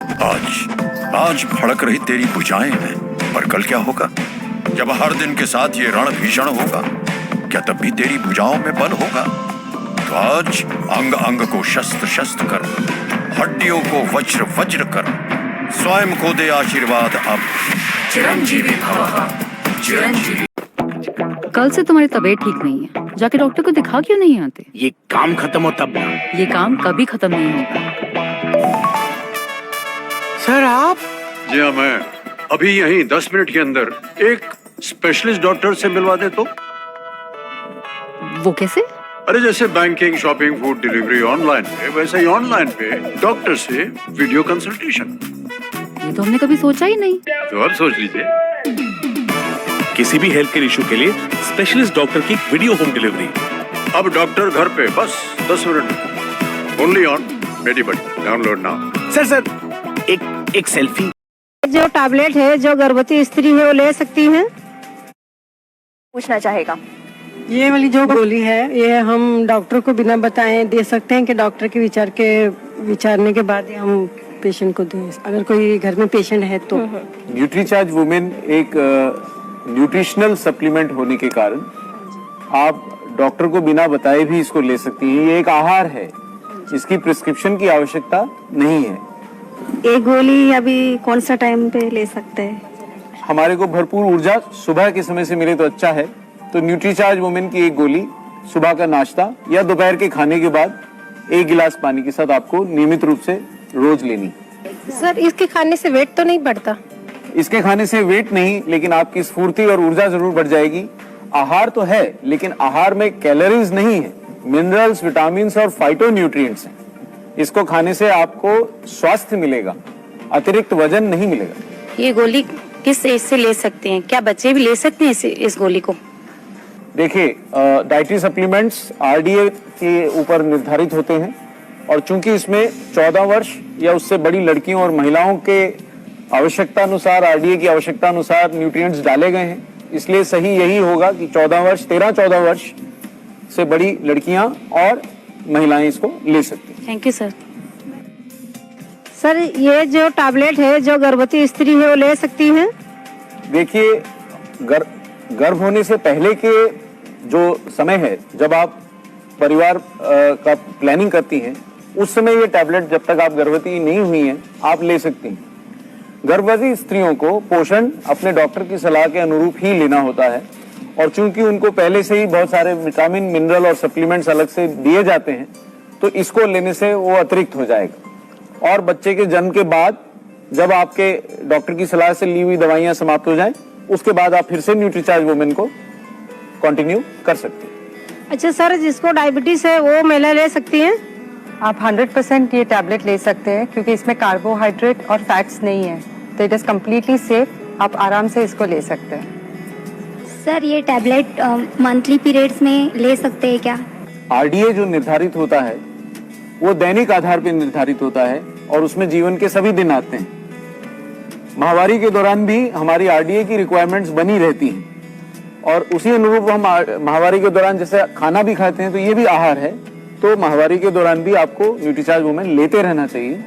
आज आज भड़क रही तेरी भुजाएं हैं, पर कल क्या होगा? जब हर दिन के साथ ये रण भीषण होगा, क्या तब भी तेरी भुजाओं में बल होगा? तो आज अंग अंग को शस्त्र शस्त्र कर, हड्डियों को वज्र वज्र कर, स्वयं को दे आशीर्वाद अब। चिरंजीवी भवः, चिरंजीवी। कल से तुम्हारी तबीयत ठीक नहीं है, जाके डॉक्टर को दिखा क्यों नहीं आते? ये काम खत्म हो तब ना। ये काम कभी खत्म नहीं होगा। सर आप? जी हाँ, मैं अभी यहीं 10 मिनट के अंदर एक स्पेशलिस्ट डॉक्टर से मिलवा दे तो। वो कैसे? अरे जैसे banking, shopping, food delivery online पे, वैसे ही ऑनलाइन पे डॉक्टर से वीडियो कंसल्टेशन। ये तो हमने कभी सोचा ही नहीं। तो अब सोच लीजिए। किसी भी हेल्थ केयर इशू के लिए स्पेशलिस्ट डॉक्टर की वीडियो होम डिलीवरी। अब डॉक्टर घर पे बस 10 मिनट। Only on Medibot. Download now. Sir एक सेल्फी। जो टैबलेट है जो गर्भवती स्त्री है वो ले सकती है? पूछना चाहेगा। ये वाली जो गोली है ये हम डॉक्टर को बिना बताए दे सकते हैं कि डॉक्टर के विचारने के बाद ही हम पेशेंट को दें, अगर कोई घर में पेशेंट है तो। न्यूट्रीचार्ज वुमेन एक न्यूट्रिशनल सप्लीमेंट होने के कारण आप डॉक्टर को बिना बताए भी इसको ले सकती हैं। ये एक आहार है, इसकी प्रिस्क्रिप्शन की आवश्यकता नहीं है। एक गोली अभी कौन सा टाइम पे ले सकते हैं? हमारे को भरपूर ऊर्जा सुबह के समय से मिले तो अच्छा है, तो न्यूट्रीचार्ज वुमेन की एक गोली सुबह का नाश्ता या दोपहर के खाने के बाद 1 गिलास पानी के साथ आपको नियमित रूप से रोज लेनी। सर इसके खाने से वेट तो नहीं बढ़ता? इसके खाने से वेट नहीं, लेकिन आपकी स्फूर्ति और ऊर्जा जरूर बढ़ जाएगी। आहार तो है, लेकिन आहार में कैलोरीज नहीं है, मिनरल्स, विटामिन और फाइटो न्यूट्रिएंट्स हैं। इसको खाने से आपको स्वास्थ्य मिलेगा, अतिरिक्त वजन नहीं मिलेगा। ये गोली किस एज से ले सकते हैं? क्या बच्चे भी ले सकते हैं इस गोली को? देखिए, डाइटरी सप्लीमेंट्स आरडीए के ऊपर निर्धारित होते हैं, और चूंकि इसमें 14 वर्ष या उससे बड़ी लड़कियों और महिलाओं के आवश्यकता अनुसार, आरडीए की आवश्यकता अनुसार न्यूट्रिएंट्स डाले गए हैं, इसलिए सही यही होगा कि 13-14 वर्ष से बड़ी लड़कियां और महिलाएं इसको ले सकती हैं। Thank you sir. सर ये जो टैबलेट है जो गर्भवती स्त्री है वो ले सकती है? देखिए, गर्भ होने से पहले के जो समय है, जब आप परिवार का प्लानिंग करती हैं, उस समय ये टैबलेट, जब तक आप गर्भवती नहीं हुई हैं, आप ले सकती हैं। गर्भवती स्त्रियों को पोषण अपने डॉक्टर की सलाह के अनुरूप ही लेना होता है, और चूंकि उनको पहले से ही बहुत सारे विटामिन, मिनरल और सप्लीमेंट्स अलग से दिए जाते हैं, तो इसको लेने से वो अतिरिक्त हो जाएगा। और बच्चे के जन्म के बाद जब आपके डॉक्टर की सलाह से ली हुई दवाइयां समाप्त हो जाएं, उसके बाद आप फिर से न्यूट्रीचार्ज वुमेन को कंटिन्यू कर सकते हैं। अच्छा सर, जिसको डायबिटीज है वो महिला ले सकती है? आप 100% ये टैबलेट ले सकते हैं क्योंकि इसमें कार्बोहाइड्रेट और फैट्स नहीं है, तो इट इज कम्प्लीटली सेफ। आप आराम से इसको ले सकते हैं। सर ये टैबलेट मंथली पीरियड्स में ले सकते हैं क्या? आरडीए जो निर्धारित होता है वो दैनिक आधार पर निर्धारित होता है, और उसमें जीवन के सभी दिन आते हैं। माहवारी के दौरान भी हमारी आरडीए की रिक्वायरमेंट्स बनी रहती हैं, और उसी अनुरूप हम माहवारी के दौरान जैसे खाना भी खाते हैं, तो ये भी आहार है। तो माहवारी के दौरान भी आपको न्यूट्रीचार्ज वुमेन लेते रहना चाहिए,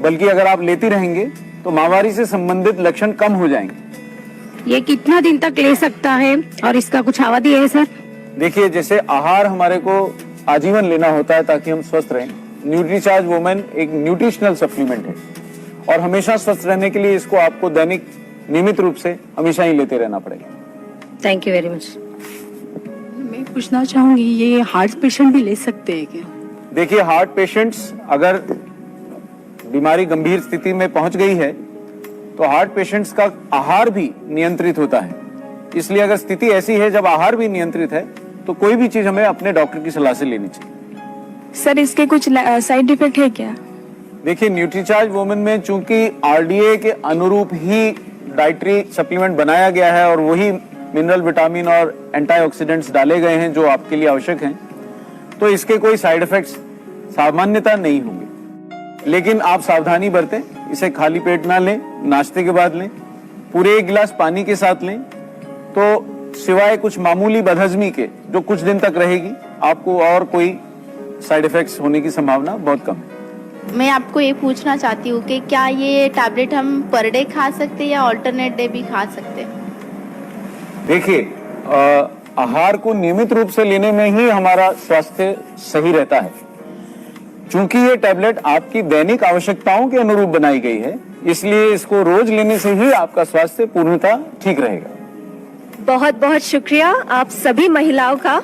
बल्कि अगर आप लेती रहेंगे तो माहवारी से संबंधित लक्षण कम हो जाएंगे। ये कितना दिन तक ले सकता है और इसका कुछ अवधि है सर? देखिए, जैसे आहार हमारे को आजीवन लेना होता है ताकि हम स्वस्थ रहें, न्यूट्रीचार्ज वुमेन एक न्यूट्रिशनल सप्लीमेंट है, और हमेशा स्वस्थ रहने के लिए इसको आपको दैनिक नियमित रूप से हमेशा ही लेते रहना पड़ेगा। Thank you very much. मैं पूछना चाहूंगी, ये हार्ट पेशेंट भी ले सकते हैं क्या? देखिए, हार्ट पेशेंट्स अगर बीमारी गंभीर स्थिति में पहुंच गई है तो हार्ट पेशेंट्स का आहार भी नियंत्रित होता है। इसलिए अगर स्थिति ऐसी है जब आहार भी नियंत्रित है, तो कोई भी चीज हमें अपने डॉक्टर की सलाह से लेनी चाहिए। सर इसके कुछ साइड इफेक्ट है क्या? देखिए, न्यूट्रीचार्ज वुमेन में चूंकि आरडीए के अनुरूप ही डाइटरी सप्लीमेंट बनाया गया है, और वही मिनरल, विटामिन और एंटीऑक्सीडेंट्स डाले गए हैं जो आपके लिए आवश्यक हैं, तो इसके कोई साइड इफेक्ट्स सामान्यता नहीं होंगे। लेकिन आप सावधानी बरतें, इसे खाली पेट ना लें, नाश्ते के बाद लें, पूरे 1 गिलास पानी के साथ लें, तो सिवाय कुछ मामूली बदहजमी के जो कुछ दिन तक रहेगी, आपको और कोई साइड इफेक्ट्स होने की संभावना बहुत कम है। मैं आपको ये पूछना चाहती हूँ कि क्या ये टैबलेट हम पर डे खा सकते हैं या ऑल्टरनेट डे भी खा सकते हैं? देखिए, आहार को नियमित रूप से लेने में ही हमारा स्वास्थ्य सही रहता है। चूंकि ये टैबलेट आपकी दैनिक आवश्यकताओं के अनुरूप बनाई गई है, इसलिए इसको रोज लेने से ही आपका स्वास्थ्य पूर्णतः ठीक रहेगा। बहुत बहुत शुक्रिया आप सभी महिलाओं का।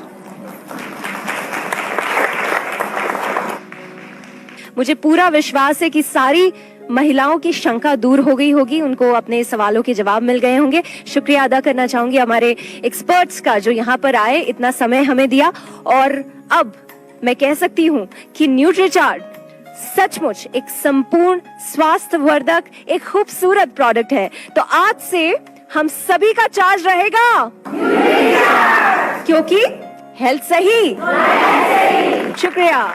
मुझे पूरा विश्वास है कि सारी महिलाओं की शंका दूर हो गई होगी, उनको अपने सवालों के जवाब मिल गए होंगे। शुक्रिया अदा करना चाहूंगी हमारे एक्सपर्ट्स का जो यहाँ पर आए, इतना समय हमें दिया। और अब मैं कह सकती हूँ कि न्यूट्रीचार्ट सचमुच एक संपूर्ण स्वास्थ्यवर्धक, एक खूबसूरत प्रोडक्ट है। तो आज से हम सभी का चार्ज रहेगा, क्योंकि हेल्थ सही। शुक्रिया।